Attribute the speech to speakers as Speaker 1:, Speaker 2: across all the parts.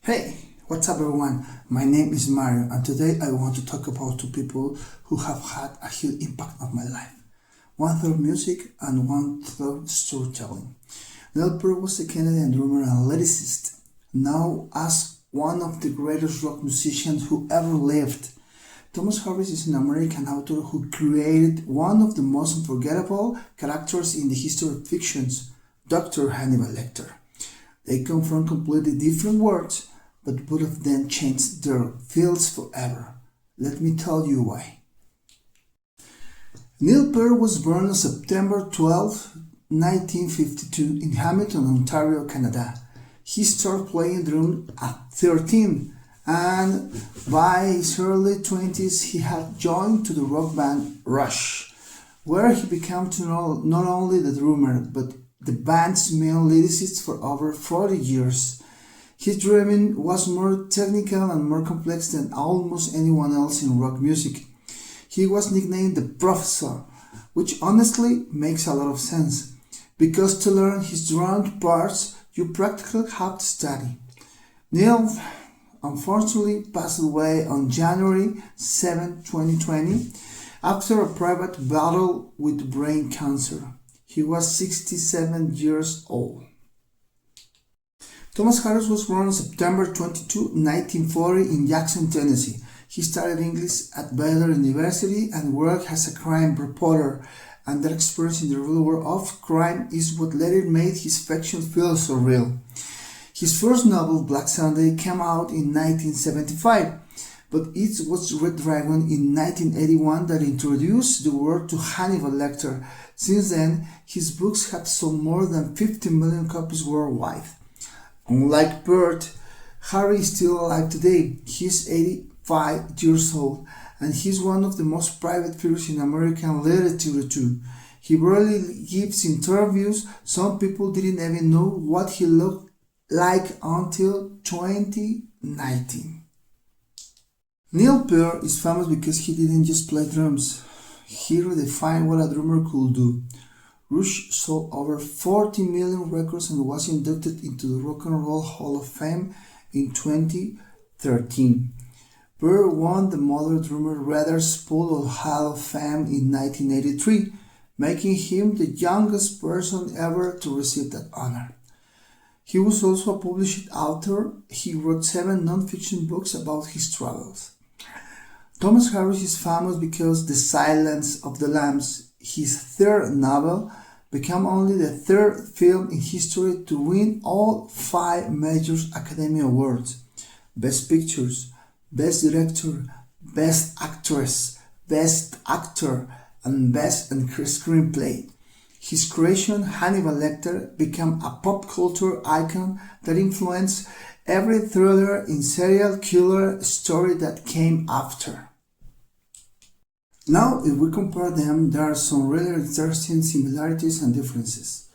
Speaker 1: Hey, what's up everyone? My name is Mario and today I want to talk about two people who have had a huge impact on my life. One through music and one through storytelling. Neil Peart was a Canadian drummer and lyricist, now as one of the greatest rock musicians who ever lived. Thomas Harris is an American author who created one of the most unforgettable characters in the history of fictions, Dr. Hannibal Lecter. They come from completely different worlds, but both of them changed their fields forever. Let me tell you why. Neil Peart was born on September 12, 1952 in Hamilton, Ontario, Canada. He started playing drums at 13 and by his early 20s he had joined to the rock band Rush, where he became not only the drummer but the band's main lyricist for over 40 years. His drumming was more technical and more complex than almost anyone else in rock music. He was nicknamed the Professor, which honestly makes a lot of sense, because to learn his drum parts you practically have to study. Neil unfortunately passed away on January 7, 2020, after a private battle with brain cancer. He was 67 years old. Thomas Harris was born on September 22, 1940 in Jackson, Tennessee. He studied English at Baylor University and worked as a crime reporter, and that experience in the real world of crime is what later made his fiction feel so real. His first novel, Black Sunday, came out in 1975, but it was Red Dragon in 1981 that introduced the world to Hannibal Lecter. Since then, his books have sold more than 50 million copies worldwide. Unlike Peart, Harry is still alive today. He's 85 years old, and he's one of the most private figures in American literature too. He rarely gives interviews. Some people didn't even know what he looked like until 2019. Neil Peart is famous because he didn't just play drums. He redefined what a drummer could do. Rush sold over 40 million records and was inducted into the Rock and Roll Hall of Fame in 2013. Peart won the Mother Drummer Readers Pool Hall of Fame in 1983, making him the youngest person ever to receive that honor. He was also a published author. He wrote 7 non-fiction books about his travels. Thomas Harris is famous because The Silence of the Lambs, his third novel, became only the third film in history to win all 5 major Academy Awards: Best Pictures, Best Director, Best Actress, Best Actor, and Best Screenplay. His creation, Hannibal Lecter, became a pop culture icon that influenced every thriller and serial killer story that came after. Now, if we compare them, there are some really interesting similarities and differences.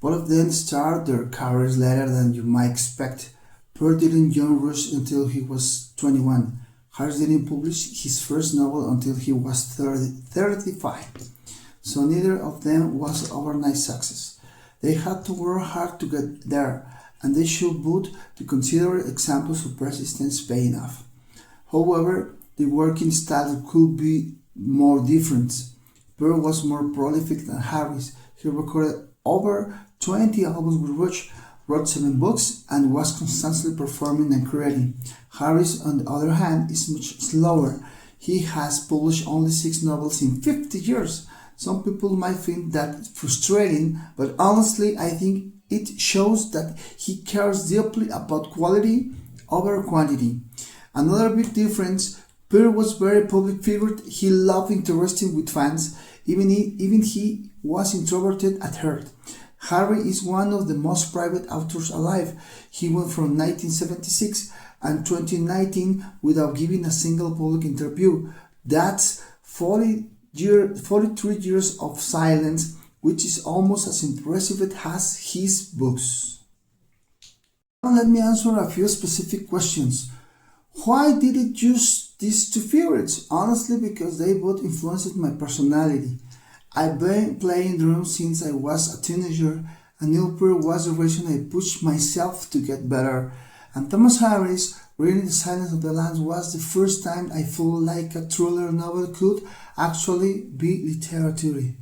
Speaker 1: Both of them start their careers later than you might expect. Peart didn't join Rush until he was 21. Harris didn't publish his first novel until he was 35. So neither of them was overnight success. They had to work hard to get there, and they should both to consider examples of persistence paying off. However, the working style could be more different. Peart was more prolific than Harris. He recorded over 20 albums with Rush, wrote 7 books, and was constantly performing and creating. Harris, on the other hand, is much slower. He has published only 6 novels in 50 years. Some people might find that frustrating, but honestly, I think it shows that he cares deeply about quality over quantity. Another big difference: Peart was very public figure. He loved interacting with fans, even he was introverted at heart. Harry is one of the most private authors alive. He went from 1976 and 2019 without giving a single public interview. That's 43 years of silence, which is almost as impressive as his books. Now let me answer a few specific questions. Why did I choose these two figures? Honestly, because they both influenced my personality. I've been playing drums since I was a teenager, and Neil Peart was the reason I pushed myself to get better. And Thomas Harris, reading The Silence of the Lambs was the first time I felt like a thriller novel could actually be literature.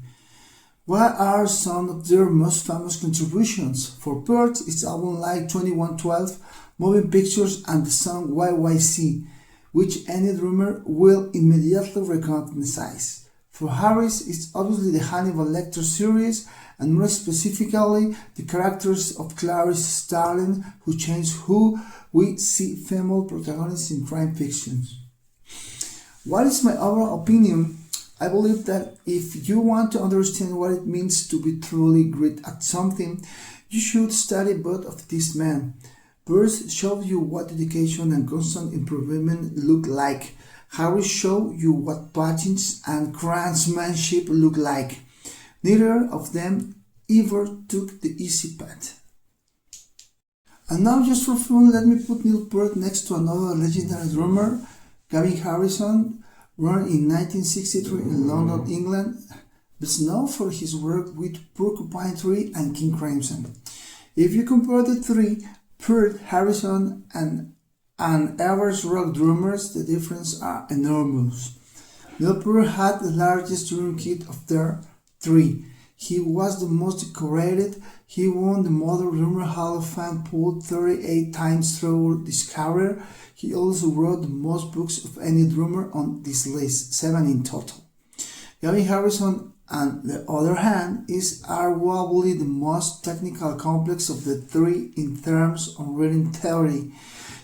Speaker 1: What are some of their most famous contributions? For Perth, it's albums like 2112, Moving Pictures, and the song YYC, which any drummer will immediately recognize. For Harris, it's obviously the Hannibal Lecter series, and more specifically, the characters of Clarice Starling, who changed who we see female protagonists in crime fiction. What is my overall opinion? I believe that if you want to understand what it means to be truly great at something, you should study both of these men. Perth shows you what dedication and constant improvement look like. Harris shows you what patience and craftsmanship look like. Neither of them ever took the easy path. And now, just for fun, let me put Neil Peart next to another legendary drummer, Gavin Harrison, born in 1963 in London, England, best known for his work with Porcupine Tree and King Crimson. If you compare the three, Peart, Harrison, and average rock drummers, the differences are enormous. Neil Peart had the largest drum kit of their three. He was the most decorated. He won the Modern Drummer Hall of Fame poll 38 times throughout his career. He also wrote the most books of any drummer on this list, 7 in total. Gavin Harrison, on the other hand, is arguably the most technical complex of the three in terms of rhythm theory.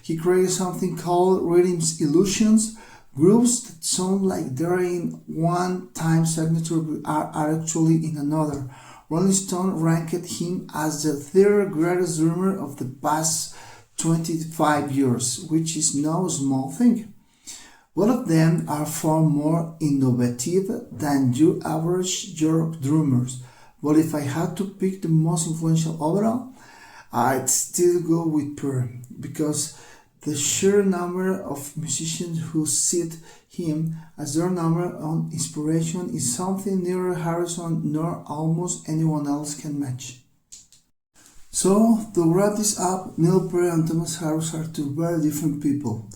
Speaker 1: He created something called rhythm illusions, grooves that sound like they're in one time signature but are actually in another. Rolling Stone ranked him as the third greatest drummer of the past 25 years, which is no small thing. Both of them are far more innovative than your average Europe drummers, but if I had to pick the most influential overall, I'd still go with Peart, because the sheer number of musicians who cite him as their number one inspiration is something neither Harrison nor almost anyone else can match. So, to wrap this up, Neil Peart and Thomas Harris are two very different people,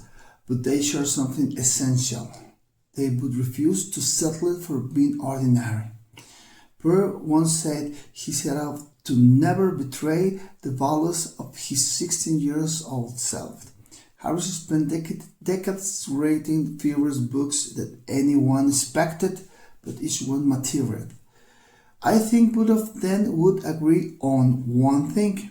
Speaker 1: but they share something essential. They would refuse to settle for being ordinary. Peart once said he set out to never betray the values of his 16 years old self. Harris spent decades writing fewer books than anyone expected, but each one material. I think both of them would agree on one thing.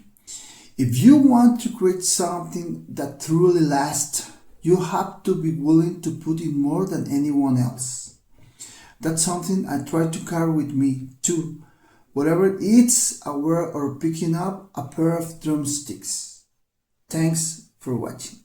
Speaker 1: If you want to create something that truly lasts, you have to be willing to put in more than anyone else. That's something I try to carry with me too, whatever it's a word or picking up a pair of drumsticks. Thanks for watching.